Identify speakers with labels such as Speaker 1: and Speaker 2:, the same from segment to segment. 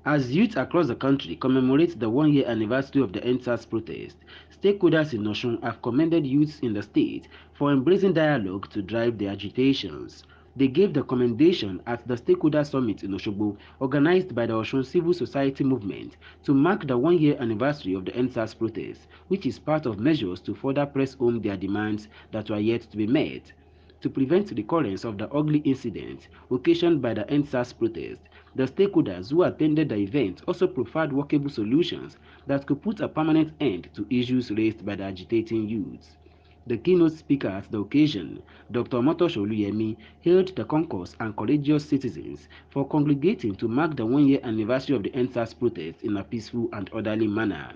Speaker 1: As youth across the country commemorate the one-year anniversary of the EndSARS protest, stakeholders in Osun have commended youths in the state for embracing dialogue to drive their agitations. They gave the commendation at the Stakeholder Summit in Osogbo, organized by the Osun Civil Society Movement, to mark the one-year anniversary of the EndSARS protest, which is part of measures to further press home their demands that were yet to be met. To prevent the recurrence of the ugly incident occasioned by the EndSARS protest, the stakeholders who attended the event also proffered workable solutions that could put a permanent end to issues raised by the agitating youths. The keynote speaker at the occasion, Dr. Omotosho Oluyemi, hailed the concourse and courageous citizens for congregating to mark the one-year anniversary of the EndSARS protest in a peaceful and orderly manner.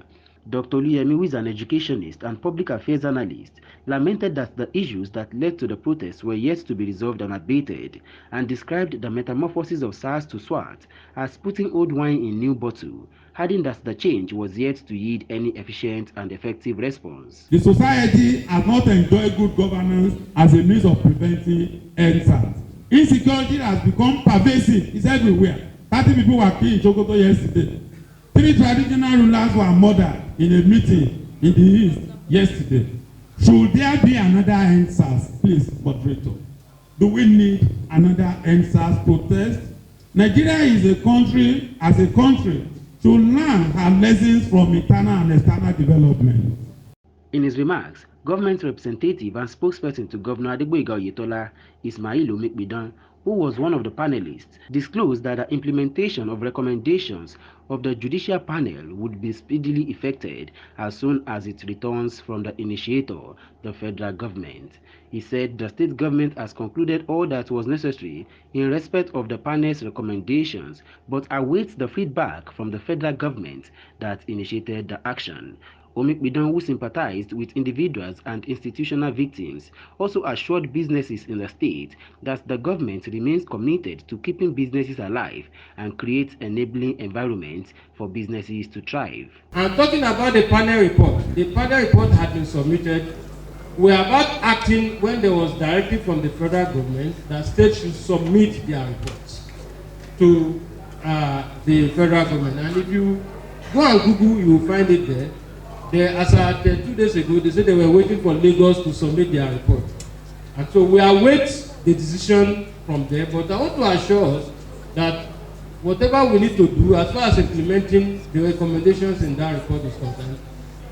Speaker 1: Dr. Oluyemi, who is an educationist and public affairs analyst, lamented that the issues that led to the protests were yet to be resolved and abated, and described the metamorphosis of SARS to SWAT as putting old wine in new bottle, adding that the change was yet to yield any efficient and effective response.
Speaker 2: The society has not enjoyed good governance as a means of preventing EndSARS. Insecurity has become pervasive. It's everywhere. 30 people were killed in Sokoto yesterday. 3 traditional rulers were murdered in a meeting in the east yesterday. Should there be another EndSARS? Please, moderator. Do we need another EndSARS protest? Nigeria is a country, as a country, to learn her lessons from internal and external development.
Speaker 1: In his remarks, government representative and spokesperson to Governor Adegboyega Oyetola, Ismail Omikbidan, who was one of the panelists, disclosed that the implementation of recommendations of the judicial panel would be speedily effected as soon as it returns from the initiator, the federal government. He said the state government has concluded all that was necessary in respect of the panel's recommendations, but awaits the feedback from the federal government that initiated the action. Omikbidan, who sympathized with individuals and institutional victims, also assured businesses in the state that the government remains committed to keeping businesses alive and create enabling environments for businesses to thrive.
Speaker 3: I'm talking about the panel report had been submitted. We are about acting when there was directive from the federal government that states should submit their reports to the federal government. And if you go on Google, you will find it there. As at 2 days ago, they said they were waiting for Lagos to submit their report. And so we await the decision from there. But I want to assure us that whatever we need to do as far as implementing the recommendations in that report is concerned,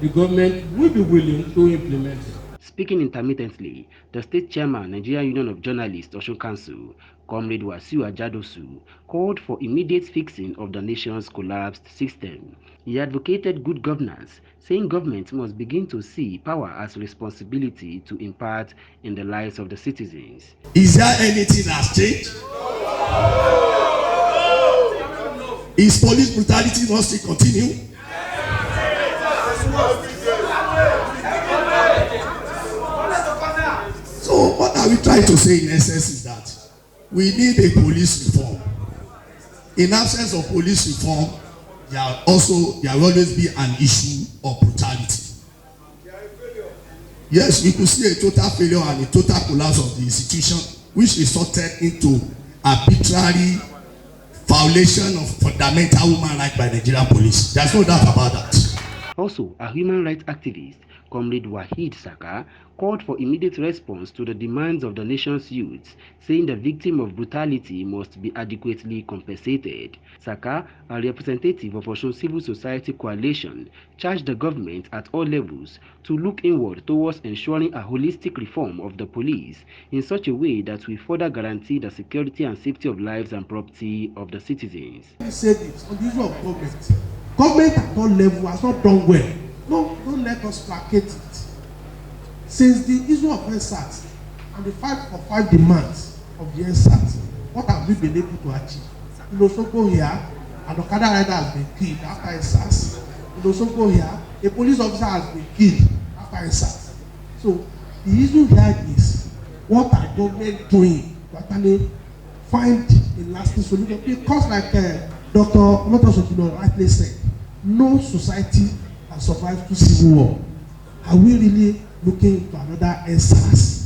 Speaker 3: the government will be willing to implement it.
Speaker 1: Speaking intermittently, the state chairman, Nigerian Union of Journalists, Osun Council, Comrade Wasiu Ajadosu, called for immediate fixing of the nation's collapsed system. He advocated good governance, saying government must begin to see power as responsibility to impart in the lives of the citizens.
Speaker 4: Is there anything that has changed? Is police brutality not still continue? So what are we trying to say in essence is that we need a police reform. In absence of police reform, there will always be an issue of brutality. Yes, we could see a total failure and a total collapse of the institution, which resulted into arbitrary violation of fundamental human rights by the Nigerian police. There's no doubt about that.
Speaker 1: Also, a human rights activist, Comrade Wahid Saka, called for immediate response to the demands of the nation's youths, saying the victim of brutality must be adequately compensated. Saka, a representative of Osun Civil Society Coalition, charged the government at all levels to look inward towards ensuring a holistic reform of the police in such a way that will further guarantee the security and safety of lives and property of the citizens.
Speaker 5: He said it on the issue of government. Government at all levels has not done well. No, don't let us placate it. Since the issue of EndSARS and the 5 for 5 demands of the EndSARS, what have we been able to achieve? In Osogbo here, an Okada rider has been killed after EndSARS. In Osogbo here, a police officer has been killed after EndSARS. So the issue here is, what are government doing to actually find a lasting solution? Because like Dr. Omotosho Oluyemi rightly said, no society has survived 2 civil wars. Are we really looking to another EndSARS?